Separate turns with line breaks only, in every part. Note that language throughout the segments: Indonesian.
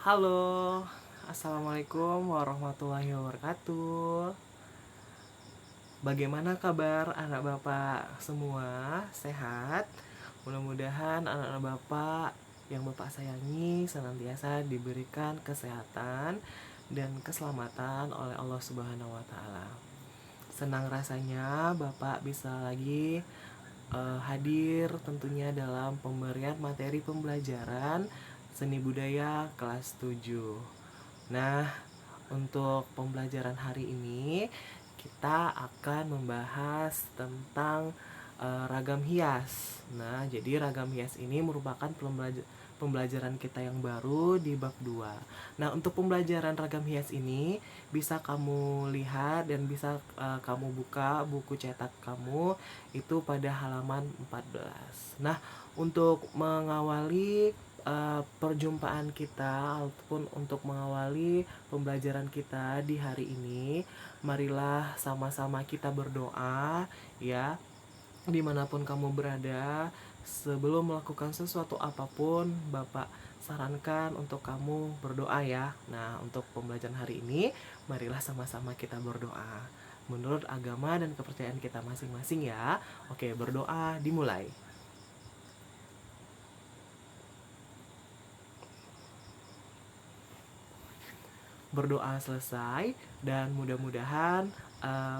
Halo, Assalamualaikum warahmatullahi wabarakatuh. Bagaimana kabar anak bapak semua? Sehat? Mudah-mudahan anak-anak bapak yang bapak sayangi senantiasa diberikan kesehatan dan keselamatan oleh Allah Subhanahu wa Ta'ala. Senang rasanya bapak bisa lagi hadir tentunya dalam pemberian materi pembelajaran seni budaya kelas 7. Nah, untuk pembelajaran hari ini kita akan membahas tentang ragam hias. Nah, jadi ragam hias ini merupakan pembelajaran kita yang baru di bab 2. Nah, untuk pembelajaran ragam hias ini bisa kamu lihat dan bisa kamu buka buku cetak kamu itu pada halaman 14. Nah, untuk mengawali perjumpaan kita ataupun untuk mengawali pembelajaran kita di hari ini, marilah sama-sama kita berdoa ya, dimanapun kamu berada. Sebelum melakukan sesuatu apapun, Bapak sarankan untuk kamu berdoa ya. Nah, untuk pembelajaran hari ini, marilah sama-sama kita berdoa menurut agama dan kepercayaan kita masing-masing ya. Oke, berdoa dimulai. Berdoa selesai dan mudah-mudahan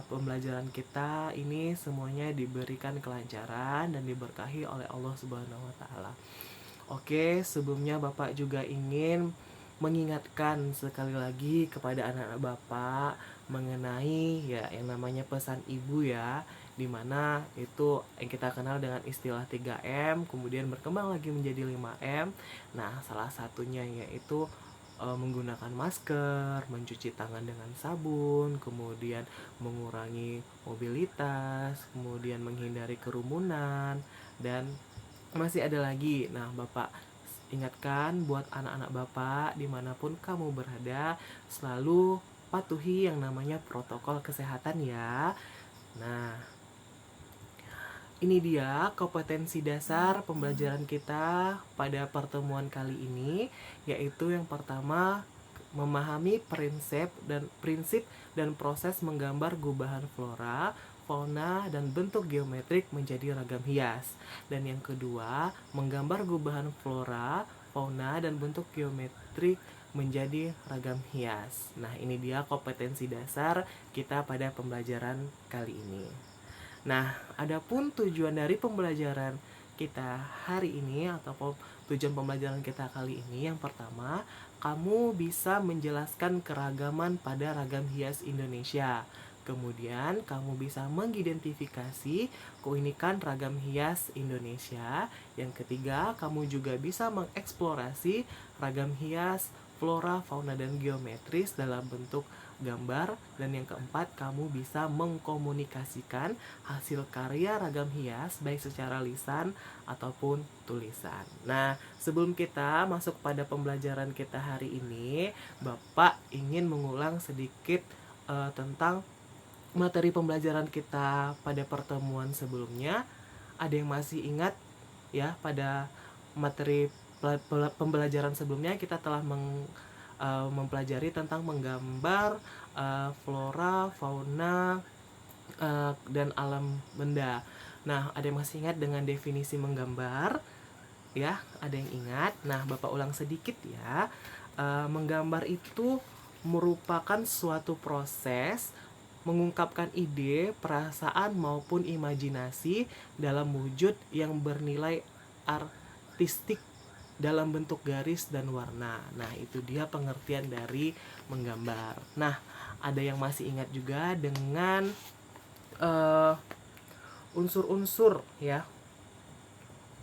pembelajaran kita ini semuanya diberikan kelancaran dan diberkahi oleh Allah Subhanahu wa Ta'ala. Oke, sebelumnya Bapak juga ingin mengingatkan sekali lagi kepada anak-anak Bapak mengenai ya yang namanya pesan ibu ya, dimana itu yang kita kenal dengan istilah 3M, kemudian berkembang lagi menjadi 5M. Nah, salah satunya yaitu menggunakan masker, mencuci tangan dengan sabun, kemudian mengurangi mobilitas, kemudian menghindari kerumunan, dan masih ada lagi. Nah, Bapak ingatkan buat anak-anak Bapak dimanapun kamu berada, selalu patuhi yang namanya protokol kesehatan ya. Nah, ini dia kompetensi dasar pembelajaran kita pada pertemuan kali ini, yaitu yang pertama memahami prinsip dan proses menggambar gubahan flora, fauna, dan bentuk geometrik menjadi ragam hias. Dan yang kedua, menggambar gubahan flora, fauna, dan bentuk geometrik menjadi ragam hias. Nah, ini dia kompetensi dasar kita pada pembelajaran kali ini. Nah, adapun tujuan dari pembelajaran kita hari ini atau tujuan pembelajaran kita kali ini, yang pertama, kamu bisa menjelaskan keragaman pada ragam hias Indonesia. Kemudian, kamu bisa mengidentifikasi keunikan ragam hias Indonesia. Yang ketiga, kamu juga bisa mengeksplorasi ragam hias flora, fauna, dan geometris dalam bentuk gambar. Dan yang keempat, kamu bisa mengkomunikasikan hasil karya ragam hias baik secara lisan ataupun tulisan. Nah, sebelum kita masuk pada pembelajaran kita hari ini, Bapak ingin mengulang sedikit tentang materi pembelajaran kita pada pertemuan sebelumnya. Ada yang masih ingat ya, pada materi pembelajaran sebelumnya kita telah mempelajari tentang menggambar flora, fauna, dan alam benda. Nah, ada yang masih ingat dengan definisi menggambar? Ya, ada yang ingat? Nah, Bapak ulang sedikit ya. Menggambar itu merupakan suatu proses mengungkapkan ide, perasaan, maupun imajinasi dalam wujud yang bernilai artistik dalam bentuk garis dan warna. Nah, itu dia pengertian dari menggambar. Nah, ada yang masih ingat juga dengan unsur-unsur ya,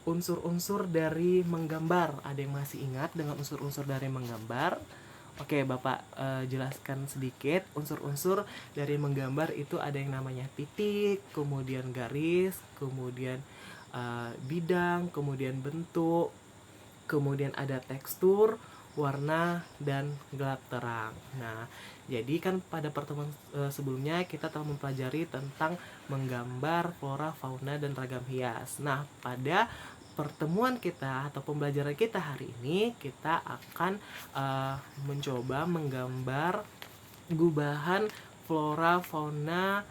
unsur-unsur dari menggambar. Ada yang masih ingat dengan unsur-unsur dari menggambar? Oke, Bapak jelaskan sedikit. Unsur-unsur dari menggambar itu ada yang namanya titik, kemudian garis, kemudian bidang, kemudian bentuk, kemudian ada tekstur, warna, dan gelap terang. Nah, jadi kan pada pertemuan sebelumnya kita telah mempelajari tentang menggambar flora, fauna, dan ragam hias. Nah, pada pertemuan kita atau pembelajaran kita hari ini, kita akan mencoba menggambar gubahan flora, fauna,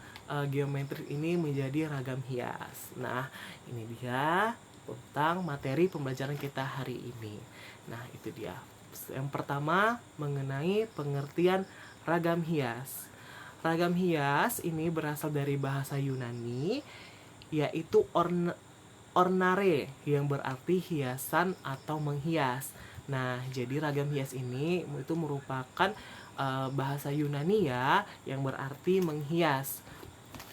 geometri ini menjadi ragam hias. Nah, ini dia tentang materi pembelajaran kita hari ini. Nah, itu dia. Yang pertama, mengenai pengertian ragam hias. Ragam hias ini berasal dari bahasa Yunani, yaitu ornare, yang berarti hiasan atau menghias. Nah, jadi ragam hias ini itu merupakan bahasa Yunani ya, yang berarti menghias.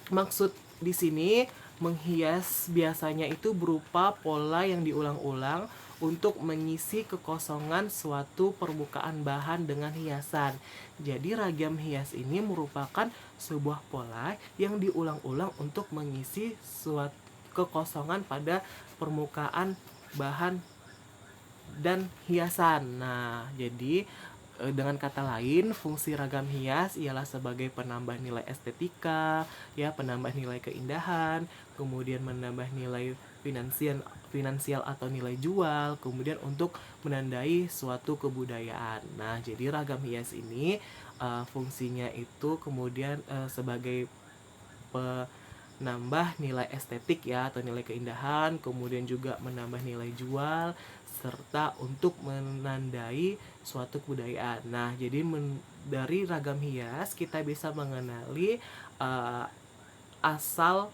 Maksud di sini menghias biasanya itu berupa pola yang diulang-ulang untuk mengisi kekosongan suatu permukaan bahan dengan hiasan. Jadi ragam hias ini merupakan sebuah pola yang diulang-ulang untuk mengisi suatu kekosongan pada permukaan bahan dan hiasan. Nah, jadi dengan kata lain, fungsi ragam hias ialah sebagai penambah nilai estetika, ya, penambah nilai keindahan, kemudian menambah nilai finansial atau nilai jual, kemudian untuk menandai suatu kebudayaan. Nah, jadi ragam hias ini fungsinya itu kemudian sebagai penambah nilai estetik ya, atau nilai keindahan, kemudian juga menambah nilai jual, serta untuk menandai suatu kebudayaan. Nah, jadi dari ragam hias kita bisa mengenali asal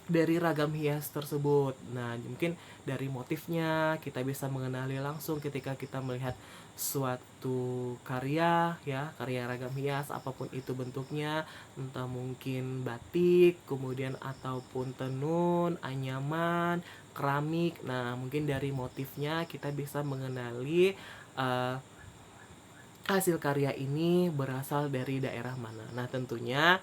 dari ragam hias tersebut. Nah, mungkin dari motifnya kita bisa mengenali langsung ketika kita melihat suatu karya ya, karya ragam hias apapun itu bentuknya, entah mungkin batik, kemudian ataupun tenun, anyaman, keramik. Nah, mungkin dari motifnya kita bisa mengenali hasil karya ini berasal dari daerah mana. Nah, tentunya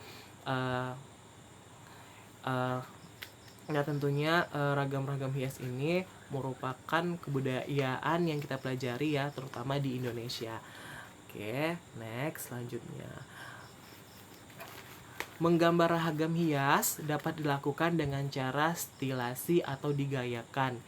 ragam-ragam hias ini merupakan kebudayaan yang kita pelajari ya, terutama di Indonesia. Oke, next selanjutnya. Menggambar ragam hias dapat dilakukan dengan cara stilasi atau digayakan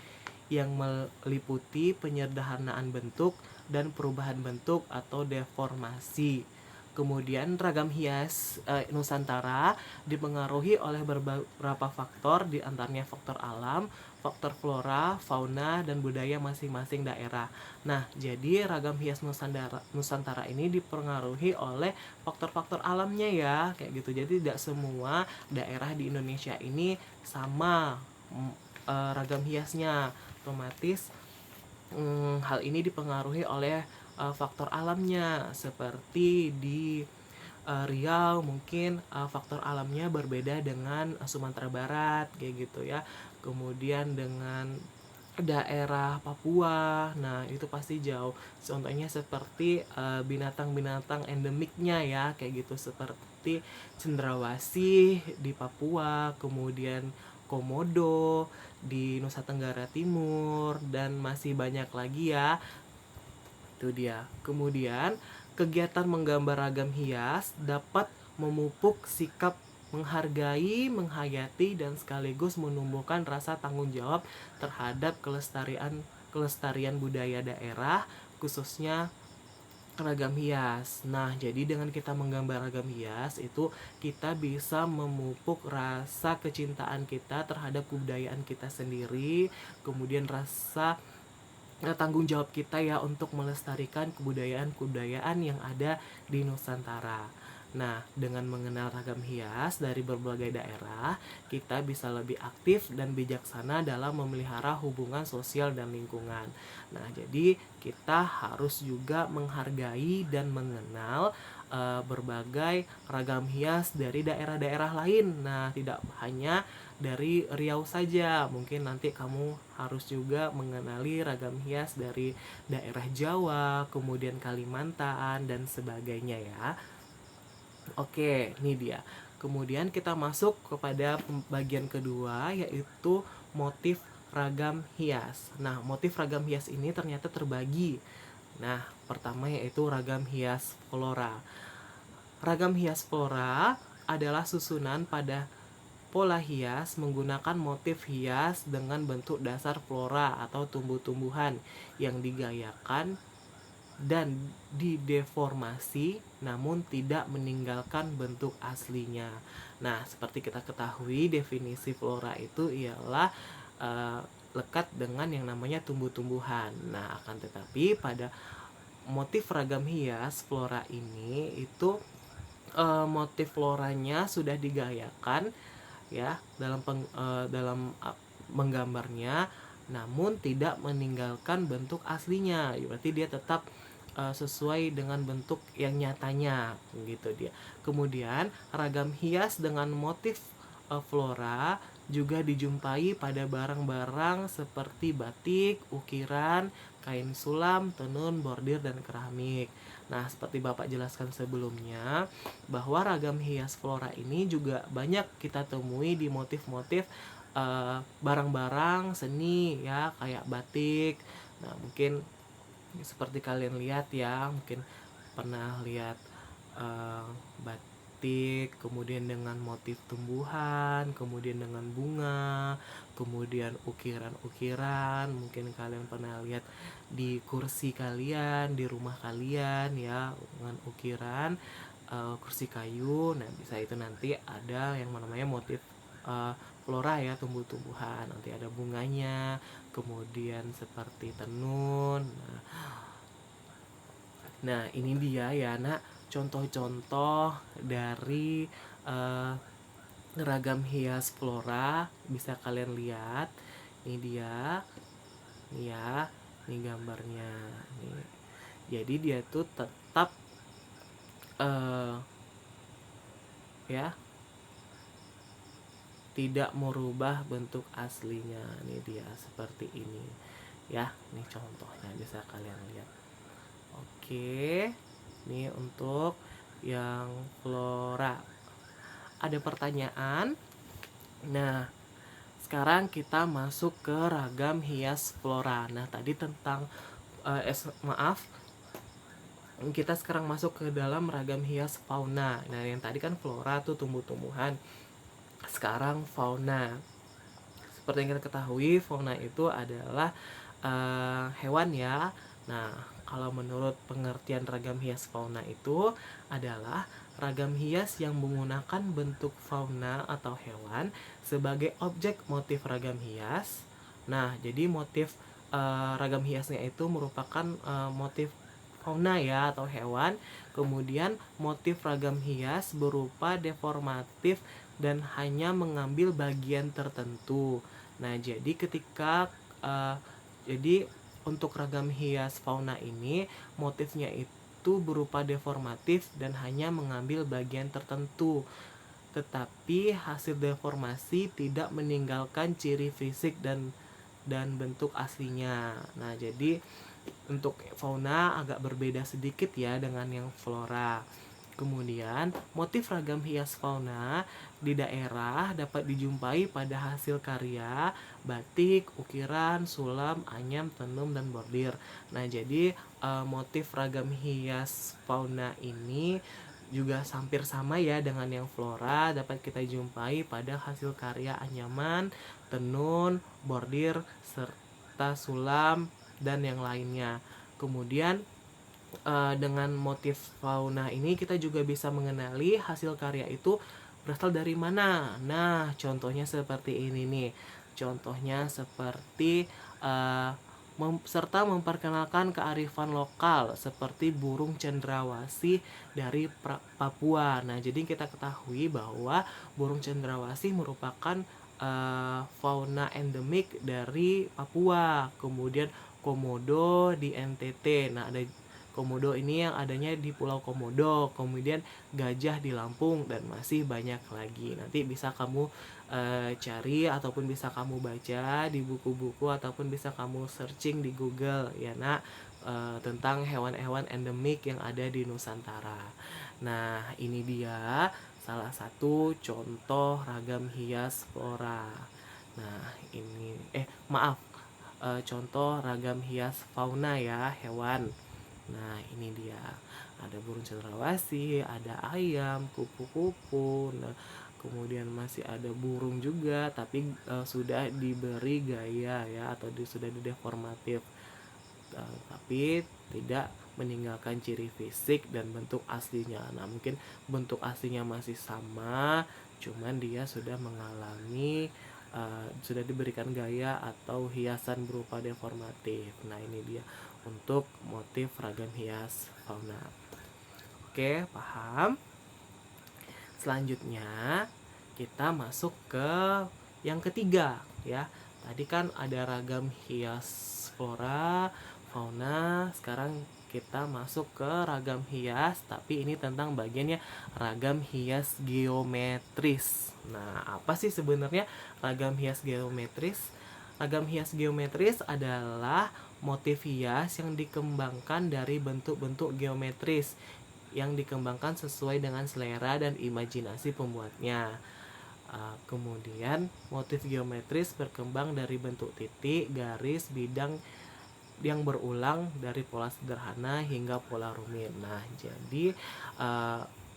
yang meliputi penyederhanaan bentuk dan perubahan bentuk atau deformasi. Kemudian ragam hias Nusantara dipengaruhi oleh beberapa faktor, di antaranya faktor alam, faktor flora, fauna, dan budaya masing-masing daerah. Nah, jadi ragam hias Nusantara ini dipengaruhi oleh faktor-faktor alamnya ya, kayak gitu. Jadi tidak semua daerah di Indonesia ini sama ragam hiasnya. Otomatis hal ini dipengaruhi oleh faktor alamnya, seperti di Riau mungkin faktor alamnya berbeda dengan Sumatera Barat kayak gitu ya. Kemudian dengan daerah Papua, nah itu pasti jauh. Contohnya seperti binatang-binatang endemiknya ya, kayak gitu, seperti cendrawasih di Papua, kemudian komodo di Nusa Tenggara Timur, dan masih banyak lagi ya. Itu dia. Kemudian kegiatan menggambar ragam hias dapat memupuk sikap menghargai, menghayati, dan sekaligus menumbuhkan rasa tanggung jawab terhadap kelestarian budaya daerah, khususnya ragam hias. Nah, jadi dengan kita menggambar ragam hias itu kita bisa memupuk rasa kecintaan kita terhadap kebudayaan kita sendiri, kemudian rasa tanggung jawab kita ya untuk melestarikan kebudayaan-kebudayaan yang ada di Nusantara. Nah, dengan mengenal ragam hias dari berbagai daerah, kita bisa lebih aktif dan bijaksana dalam memelihara hubungan sosial dan lingkungan. Nah, jadi kita harus juga menghargai dan mengenal berbagai ragam hias dari daerah-daerah lain. Nah, tidak hanya dari Riau saja, mungkin nanti kamu harus juga mengenali ragam hias dari daerah Jawa, kemudian Kalimantan, dan sebagainya ya. Oke, ini dia. Kemudian kita masuk kepada bagian kedua, yaitu motif ragam hias. Nah, motif ragam hias ini ternyata terbagi. Nah, pertama yaitu ragam hias flora. Ragam hias flora adalah susunan pada pola hias menggunakan motif hias dengan bentuk dasar flora atau tumbuh-tumbuhan yang digayakan dan dideformasi namun tidak meninggalkan bentuk aslinya. Nah, seperti kita ketahui, definisi flora itu ialah lekat dengan yang namanya tumbuh-tumbuhan. Nah, akan tetapi pada motif ragam hias flora ini itu motif floranya sudah digayakan ya dalam menggambarnya, namun tidak meninggalkan bentuk aslinya. Berarti dia tetap sesuai dengan bentuk yang nyatanya gitu dia. Kemudian ragam hias dengan motif flora juga dijumpai pada barang-barang seperti batik, ukiran, kain sulam, tenun, bordir, dan keramik. Nah, seperti Bapak jelaskan sebelumnya, bahwa ragam hias flora ini juga banyak kita temui di motif-motif barang-barang seni ya, kayak batik. Nah, mungkin seperti kalian lihat ya, mungkin pernah lihat batik kemudian dengan motif tumbuhan, kemudian dengan bunga, kemudian ukiran-ukiran. Mungkin kalian pernah lihat di kursi kalian, di rumah kalian ya, dengan ukiran kursi kayu. Nah, bisa itu nanti ada yang namanya motif flora ya, tumbuh-tumbuhan. Nanti ada bunganya, kemudian seperti tenun. Nah, ini dia ya, Nak, contoh-contoh dari ragam hias flora. Bisa kalian lihat. Ini dia. Nih ya, ini gambarnya. Nih. Jadi dia tuh tetap ya, tidak merubah bentuk aslinya. Ini dia seperti ini. Ya, ini contohnya bisa kalian lihat. Oke, ini untuk yang flora. Ada pertanyaan? Nah, sekarang kita masuk ke ragam hias flora. Nah, tadi tentang kita sekarang masuk ke dalam ragam hias fauna. Nah, yang tadi kan flora tuh tumbuh-tumbuhan. Sekarang fauna. Seperti yang kita ketahui, fauna itu adalah hewan ya. Nah, kalau menurut pengertian ragam hias fauna itu adalah ragam hias yang menggunakan bentuk fauna atau hewan sebagai objek motif ragam hias. Nah, jadi motif ragam hiasnya itu merupakan motif fauna ya atau hewan. Kemudian motif ragam hias berupa deformatif dan hanya mengambil bagian tertentu. Nah, jadi ketika jadi untuk ragam hias fauna ini motifnya itu berupa deformatif dan hanya mengambil bagian tertentu. Tetapi hasil deformasi tidak meninggalkan ciri fisik dan bentuk aslinya. Nah, jadi untuk fauna agak berbeda sedikit ya dengan yang flora. Kemudian, motif ragam hias fauna di daerah dapat dijumpai pada hasil karya batik, ukiran, sulam, anyam, tenun, dan bordir. Nah, jadi motif ragam hias fauna ini juga hampir sama ya dengan yang flora, dapat kita jumpai pada hasil karya anyaman, tenun, bordir, serta sulam, dan yang lainnya. Kemudian dengan motif fauna ini kita juga bisa mengenali hasil karya itu berasal dari mana. Nah, contohnya seperti ini nih. Contohnya seperti serta memperkenalkan kearifan lokal seperti burung cendrawasih dari Papua. Nah, jadi kita ketahui bahwa burung cendrawasih merupakan fauna endemik dari Papua. Kemudian komodo di NTT. Nah, ada komodo ini yang adanya di Pulau Komodo, kemudian gajah di Lampung, dan masih banyak lagi. Nanti bisa kamu cari ataupun bisa kamu baca di buku-buku ataupun bisa kamu searching di Google ya, Nak, tentang hewan-hewan endemik yang ada di Nusantara. Nah, ini dia salah satu contoh ragam hias flora. Nah, ini contoh ragam hias fauna ya, hewan. Nah, ini dia. Ada burung cendrawasih, ada ayam, kupu-kupu, kemudian masih ada burung juga, tapi sudah diberi gaya ya, atau sudah dideformatif, tapi tidak meninggalkan ciri fisik dan bentuk aslinya. Nah, mungkin bentuk aslinya masih sama, cuman dia sudah mengalami sudah diberikan gaya atau hiasan berupa deformatif. Nah, ini dia untuk motif ragam hias fauna. Oke, paham? Selanjutnya kita masuk ke yang ketiga ya. Tadi kan ada ragam hias flora, fauna. Sekarang kita masuk ke ragam hias, tapi ini tentang bagiannya ragam hias geometris. Nah, apa sih sebenarnya ragam hias geometris? Ragam hias geometris adalah motif hias yang dikembangkan dari bentuk-bentuk geometris yang dikembangkan sesuai dengan selera dan imajinasi pembuatnya. Kemudian motif geometris berkembang dari bentuk titik, garis, bidang yang berulang dari pola sederhana hingga pola rumit. Nah, jadi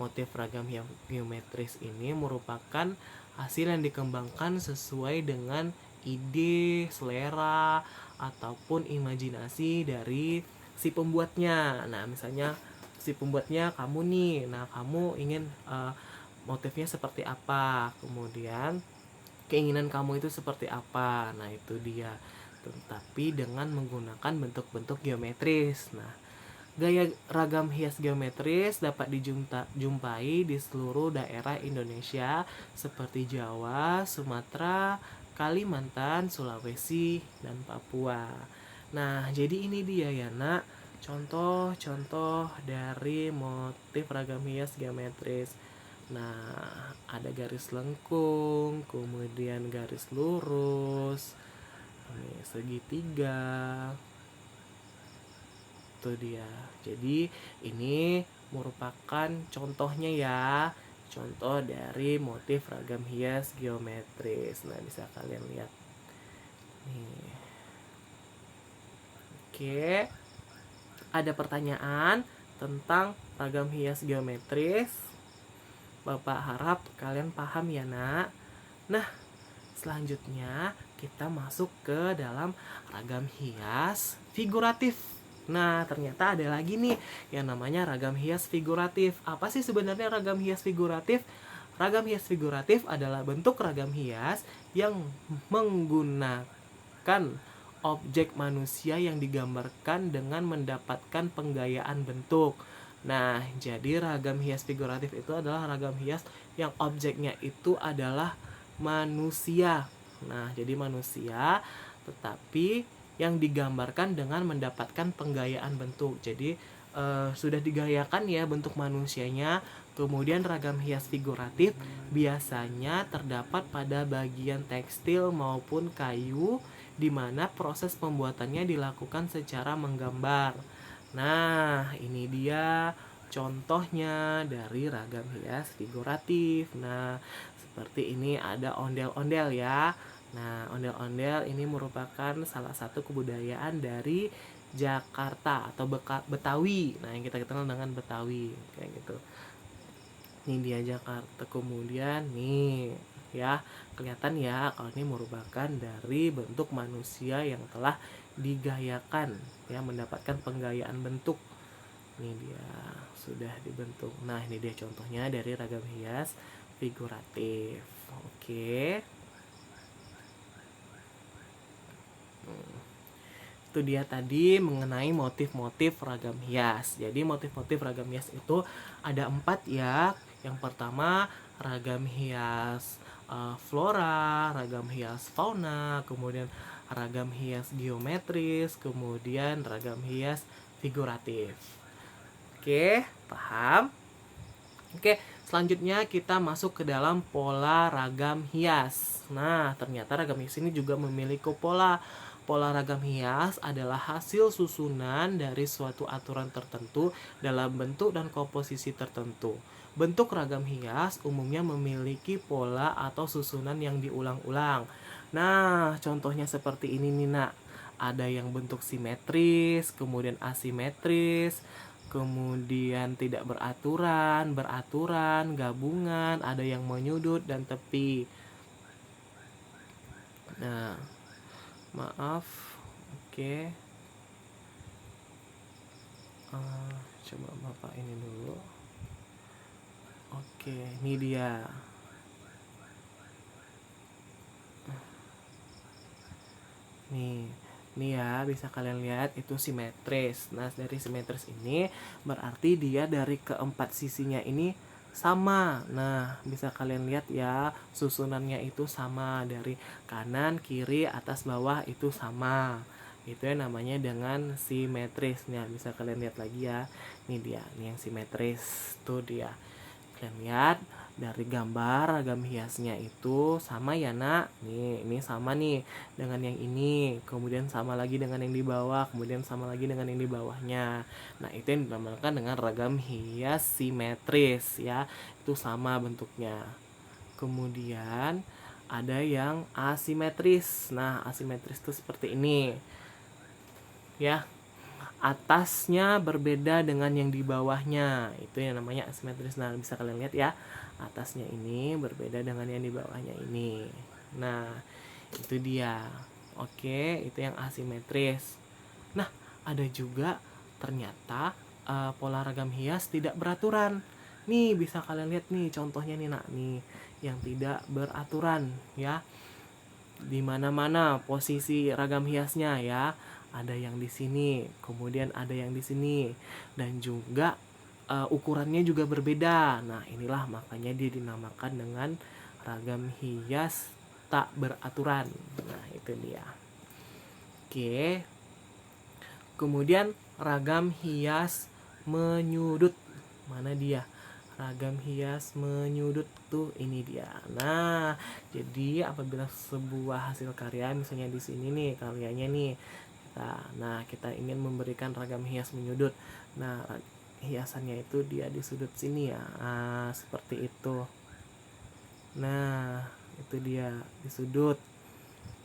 motif ragam geometris ini merupakan hasil yang dikembangkan sesuai dengan ide, selera, ataupun imajinasi dari si pembuatnya. Nah, misalnya si pembuatnya kamu nih, nah kamu ingin motifnya seperti apa, kemudian keinginan kamu itu seperti apa. Nah, itu dia, tetapi dengan menggunakan bentuk-bentuk geometris. Nah, gaya ragam hias geometris dapat dijumpai di seluruh daerah Indonesia seperti Jawa, Sumatera, Kalimantan, Sulawesi, dan Papua. Nah, jadi ini dia ya nak, contoh-contoh dari motif ragam hias geometris. Nah, ada garis lengkung, kemudian garis lurus, ini segitiga. Itu dia. Jadi ini merupakan contohnya ya, contoh dari motif ragam hias geometris. Nah, bisa kalian lihat nih. Oke, ada pertanyaan tentang ragam hias geometris. Bapak harap kalian paham ya nak. Nah, selanjutnya kita masuk ke dalam ragam hias figuratif. Nah, ternyata ada lagi nih yang namanya ragam hias figuratif. Apa sih sebenarnya ragam hias figuratif? Ragam hias figuratif adalah bentuk ragam hias yang menggunakan objek manusia yang digambarkan dengan mendapatkan penggayaan bentuk. Nah, jadi ragam hias figuratif itu adalah ragam hias yang objeknya itu adalah manusia. Nah, jadi manusia tetapi yang digambarkan dengan mendapatkan penggayaan bentuk. Jadi sudah digayakan ya bentuk manusianya. Kemudian ragam hias figuratif biasanya terdapat pada bagian tekstil maupun kayu, di mana proses pembuatannya dilakukan secara menggambar. Nah, ini dia contohnya dari ragam hias figuratif. Nah, seperti ini ada ondel-ondel ya. Nah, ondel-ondel ini merupakan salah satu kebudayaan dari Jakarta atau Betawi. Nah, yang kita kenal dengan Betawi kayak gitu. Ini dia Jakarta. Kemudian nih ya, kelihatan ya kalau ini merupakan dari bentuk manusia yang telah digayakan ya, mendapatkan penggayaan bentuk. Ini dia sudah dibentuk. Nah, ini dia contohnya dari ragam hias figuratif. Oke. Itu dia tadi mengenai motif-motif ragam hias. Jadi motif-motif ragam hias itu ada 4 ya. Yang pertama ragam hias flora, ragam hias fauna, kemudian ragam hias geometris, kemudian ragam hias figuratif. Oke, paham? Oke, selanjutnya kita masuk ke dalam pola ragam hias. Nah, ternyata ragam hias ini juga memiliki pola. Pola ragam hias adalah hasil susunan dari suatu aturan tertentu dalam bentuk dan komposisi tertentu. Bentuk ragam hias umumnya memiliki pola atau susunan yang diulang-ulang. Nah, contohnya seperti ini nih nak. Ada yang bentuk simetris, kemudian asimetris, kemudian tidak beraturan, beraturan, gabungan, ada yang menyudut dan tepi. Nah, maaf, oke. Coba Bapak ini dulu. Oke, ini dia. Nih ya, bisa kalian lihat itu simetris. Nah, dari simetris ini berarti dia dari keempat sisinya ini sama. Nah, bisa kalian lihat ya, susunannya itu sama dari kanan, kiri, atas, bawah itu sama. Itu yang namanya dengan simetris. Nah, bisa kalian lihat lagi ya. Ini dia, nih yang simetris. Tuh dia. Kalian lihat dari gambar ragam hiasnya itu sama ya nak. Nih, ini sama nih dengan yang ini, kemudian sama lagi dengan yang di bawah, kemudian sama lagi dengan yang di bawahnya. Nah, itu yang dinamakan dengan ragam hias simetris ya. Itu sama bentuknya. Kemudian ada yang asimetris. Nah, asimetris itu seperti ini. Ya, atasnya berbeda dengan yang di bawahnya, itu yang namanya asimetris. Nah, bisa kalian lihat ya, atasnya ini berbeda dengan yang di bawahnya ini. Nah, itu dia. Oke, itu yang asimetris. Nah, ada juga ternyata pola ragam hias tidak beraturan. Nih, bisa kalian lihat nih contohnya nih nak, nih yang tidak beraturan ya. Di mana-mana posisi ragam hiasnya ya. Ada yang di sini, kemudian ada yang di sini, dan juga ukurannya juga berbeda. Nah, inilah makanya dia dinamakan dengan ragam hias tak beraturan. Nah, itu dia. Oke. Kemudian ragam hias menyudut. Mana dia? Ragam hias menyudut tuh, ini dia. Nah, jadi apabila sebuah hasil karya, misalnya di sini nih karyanya nih, nah kita ingin memberikan ragam hias menyudut. Nah, hiasannya itu dia di sudut sini ya. Seperti itu. Nah, itu dia di sudut.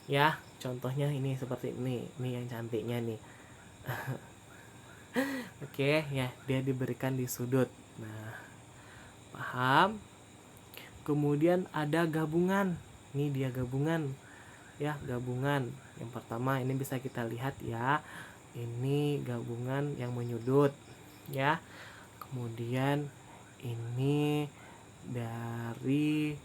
Ya, contohnya ini seperti ini. Ini yang cantiknya nih. Oke, ya, dia diberikan di sudut. Nah, paham? Kemudian ada gabungan. Ini dia gabungan. Ya, gabungan. Yang pertama ini bisa kita lihat ya. Ini gabungan yang menyudut ya. Kemudian ini dari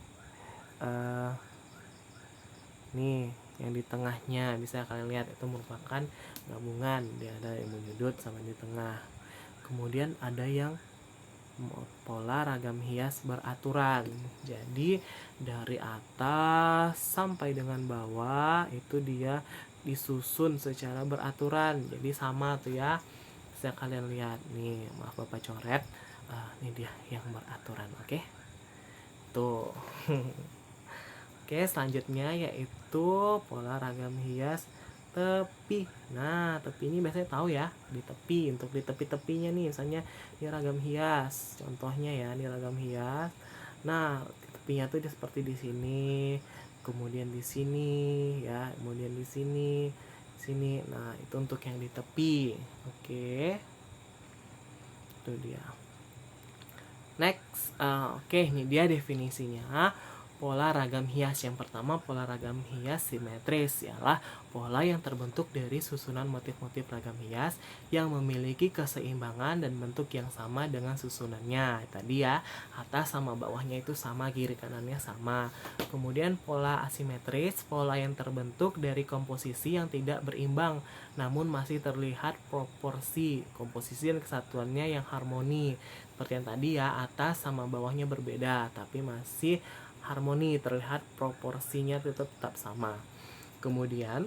nih yang di tengahnya, bisa kalian lihat itu merupakan gabungan. Dia ada yang menyudut sama di tengah. Kemudian ada yang pola ragam hias beraturan. Jadi dari atas sampai dengan bawah itu dia disusun secara beraturan. Jadi sama tuh ya. Bisa kalian lihat nih, maaf Bapak coret. Ini dia yang beraturan, oke? Tuh. Oke, selanjutnya yaitu pola ragam hias tepi. Nah, tepi ini biasanya tahu ya, di tepi, untuk di tepi-tepinya nih, misalnya ini ragam hias, contohnya ya, ini ragam hias. Nah, tepinya tuh seperti di sini, kemudian di sini ya, kemudian di sini, sini. Nah, itu untuk yang di tepi. Oke. Itu dia. Next, oke, ini dia definisinya. Pola ragam hias. Yang pertama, pola ragam hias simetris ialah pola yang terbentuk dari susunan motif-motif ragam hias yang memiliki keseimbangan dan bentuk yang sama dengan susunannya. Tadi ya, atas sama bawahnya itu sama, kiri kanannya sama. Kemudian pola asimetris, pola yang terbentuk dari komposisi yang tidak berimbang namun masih terlihat proporsi, komposisi dan kesatuannya yang harmoni. Seperti yang tadi ya, atas sama bawahnya berbeda tapi masih harmoni, terlihat proporsinya tetap sama. Kemudian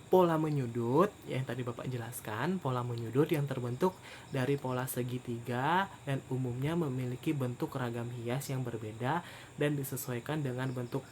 pola menyudut yang tadi Bapak jelaskan, pola menyudut yang terbentuk dari pola segitiga dan umumnya memiliki bentuk ragam hias yang berbeda dan disesuaikan dengan bentuk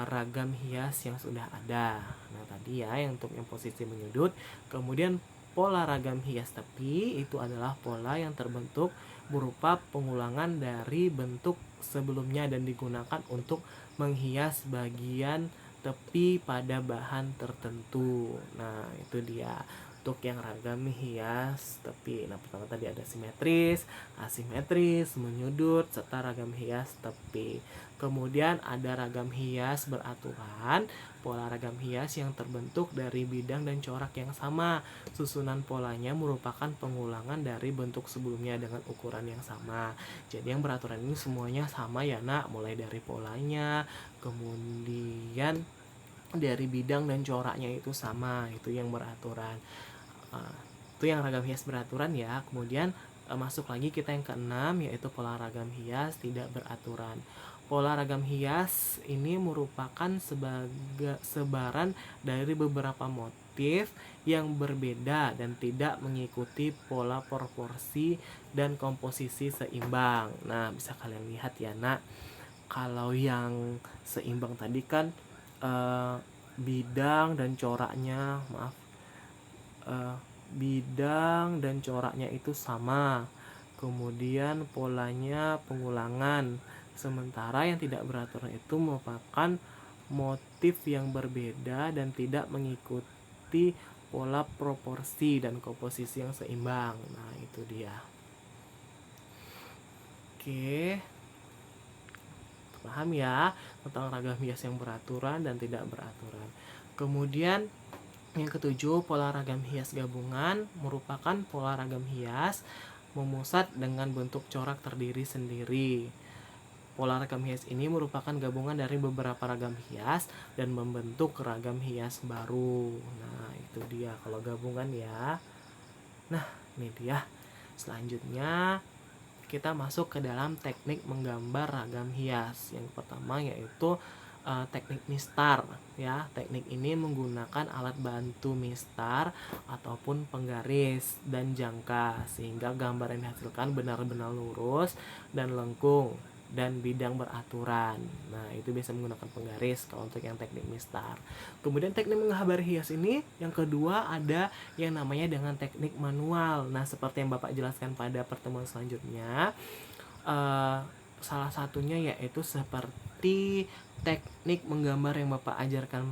ragam hias yang sudah ada. Nah, tadi ya yang untuk yang posisi menyudut. Kemudian pola ragam hias tepi itu adalah pola yang terbentuk berupa pengulangan dari bentuk sebelumnya dan digunakan untuk menghias bagian tepi pada bahan tertentu. Nah, itu dia untuk yang ragam hias tepi. Nah, pertama tadi ada simetris, asimetris, menyudut, serta ragam hias tepi. Kemudian ada ragam hias beraturan. Pola ragam hias yang terbentuk dari bidang dan corak yang sama. Susunan polanya merupakan pengulangan dari bentuk sebelumnya dengan ukuran yang sama. Jadi yang beraturan ini semuanya sama ya nak, mulai dari polanya, kemudian dari bidang dan coraknya itu sama, itu yang beraturan. Itu yang ragam hias beraturan ya. Kemudian masuk lagi kita yang keenam, yaitu pola ragam hias tidak beraturan. Pola ragam hias ini merupakan sebagai sebaran dari beberapa motif yang berbeda dan tidak mengikuti pola proporsi dan komposisi seimbang. Nah, bisa kalian lihat ya nak, kalau yang seimbang tadi kan bidang dan coraknya, bidang dan coraknya itu sama, kemudian polanya pengulangan. Sementara yang tidak beraturan itu merupakan motif yang berbeda dan tidak mengikuti pola proporsi dan komposisi yang seimbang. Nah, itu dia. Oke, paham ya tentang ragam hias yang beraturan dan tidak beraturan. Kemudian yang ketujuh, pola ragam hias gabungan merupakan pola ragam hias memusat dengan bentuk corak terdiri sendiri. Pola ragam hias ini merupakan gabungan dari beberapa ragam hias dan membentuk ragam hias baru. Nah, itu dia kalau gabungan ya. Nah, ini dia. Selanjutnya kita masuk ke dalam teknik menggambar ragam hias. Yang pertama yaitu teknik mistar ya. Teknik ini menggunakan alat bantu mistar ataupun penggaris dan jangka sehingga gambar yang dihasilkan benar-benar lurus dan lengkung dan bidang beraturan. Nah, itu bisa menggunakan penggaris kalau untuk yang teknik mistar. Kemudian teknik menggambar hias ini yang kedua ada yang namanya dengan teknik manual. Nah, seperti yang Bapak jelaskan pada pertemuan selanjutnya, salah satunya yaitu seperti teknik menggambar yang Bapak ajarkan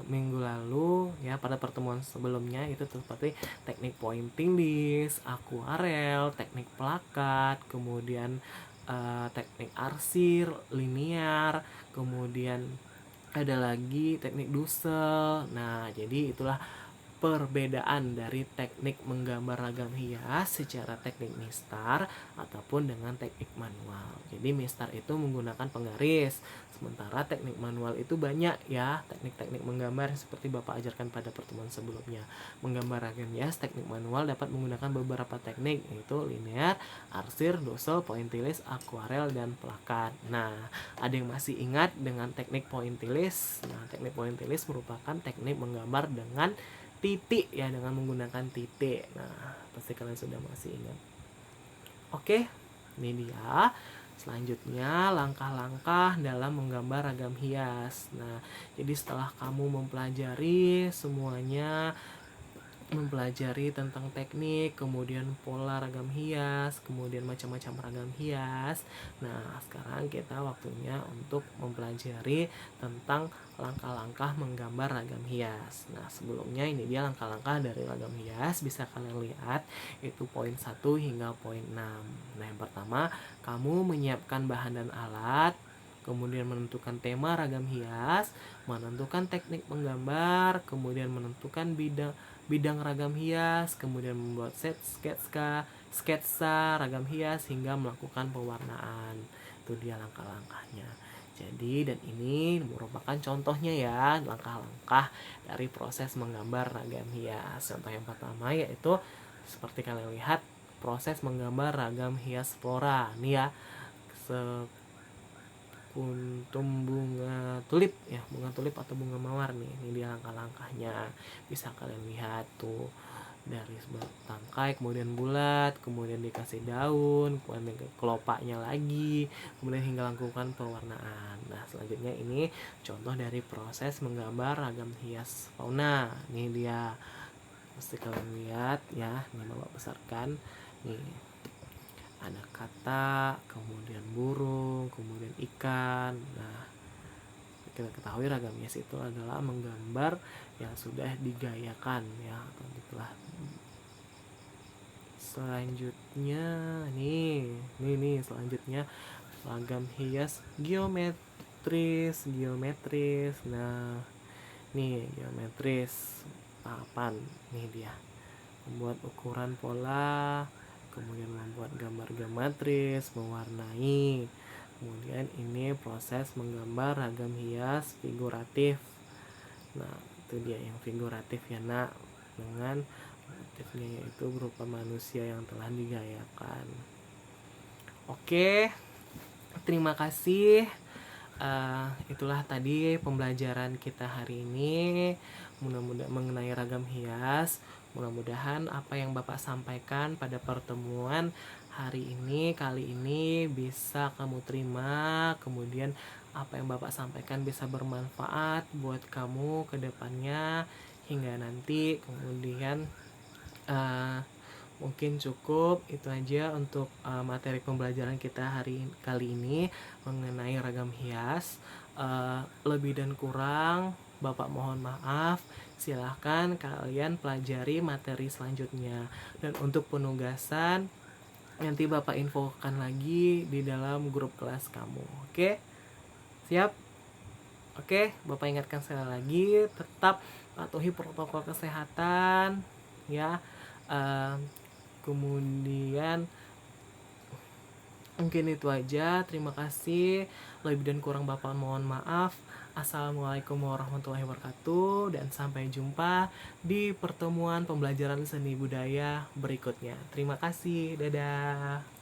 minggu lalu ya, pada pertemuan sebelumnya, itu seperti teknik pointing list, akuarel, teknik plakat, kemudian teknik arsir, linear, kemudian ada lagi teknik dusel. Nah, jadi itulah perbedaan dari teknik menggambar ragam hias secara teknik mistar ataupun dengan teknik manual. Jadi mistar itu menggunakan penggaris, sementara teknik manual itu banyak ya teknik-teknik menggambar seperti Bapak ajarkan pada pertemuan sebelumnya. Menggambar ragam hias teknik manual dapat menggunakan beberapa teknik, yaitu linear, arsir, dusel, pointillis, akuarel, dan plakat. Nah, ada yang masih ingat dengan teknik pointillis? Nah, teknik pointillis merupakan teknik menggambar dengan titik ya, dengan menggunakan titik. Nah, pasti kalian sudah masih ingat. Oke, ini dia. Selanjutnya langkah-langkah dalam menggambar ragam hias. Nah, jadi setelah kamu mempelajari semuanya, mempelajari tentang teknik, kemudian pola ragam hias, kemudian macam-macam ragam hias. Nah, sekarang kita waktunya untuk mempelajari tentang langkah-langkah menggambar ragam hias. Nah, sebelumnya ini dia langkah-langkah dari ragam hias, bisa kalian lihat itu poin 1 hingga poin 6. Nah, yang pertama, kamu menyiapkan bahan dan alat, kemudian menentukan tema ragam hias, menentukan teknik menggambar, kemudian menentukan bidang ragam hias, kemudian membuat sketsa ragam hias hingga melakukan pewarnaan. Itu dia langkah-langkahnya. Jadi, dan ini merupakan contohnya ya, langkah-langkah dari proses menggambar ragam hias. Contoh yang pertama yaitu seperti kalian lihat, proses menggambar ragam hias flora. Nih ya, kuntum bunga tulip ya, bunga tulip atau bunga mawar nih. Ini dia langkah-langkahnya. Bisa kalian lihat tuh, dari tangkai kemudian bulat, kemudian dikasih daun, kemudian kelopaknya lagi, kemudian hingga lakukan pewarnaan. Nah, selanjutnya ini contoh dari proses menggambar ragam hias fauna. Ini dia, pasti kalian lihat ya, ini Bapak besarkan nih, ada kata, kemudian burung, kemudian ikan. Nah, kita ketahui ragam hias itu adalah menggambar yang sudah digayakan ya. Itulah selanjutnya nih selanjutnya ragam hias geometris. Nah, nih geometris papan nih dia. Membuat ukuran pola, kemudian membuat gambar geometris, mewarnai. Kemudian ini proses menggambar ragam hias figuratif. Nah, itu dia yang figuratif ya nak, dengan motifnya yaitu berupa manusia yang telah digayakan. Oke, terima kasih. Itulah tadi pembelajaran kita hari ini, mudah-mudahan mengenai ragam hias. Mudah-mudahan apa yang Bapak sampaikan pada pertemuan kali ini bisa kamu terima, kemudian apa yang Bapak sampaikan bisa bermanfaat buat kamu ke depannya hingga nanti. Kemudian mungkin cukup itu aja untuk materi pembelajaran kita kali ini mengenai ragam hias. Lebih dan kurang Bapak mohon maaf. Silahkan kalian pelajari materi selanjutnya, dan untuk penugasan nanti Bapak infokan lagi di dalam grup kelas kamu. Oke? Siap? Oke, Bapak ingatkan sekali lagi, tetap patuhi protokol kesehatan ya. Kemudian mungkin itu aja. Terima kasih. Lebih dan kurang Bapak mohon maaf. Assalamualaikum warahmatullahi wabarakatuh, dan sampai jumpa di pertemuan pembelajaran seni budaya berikutnya. Terima kasih. Dadah.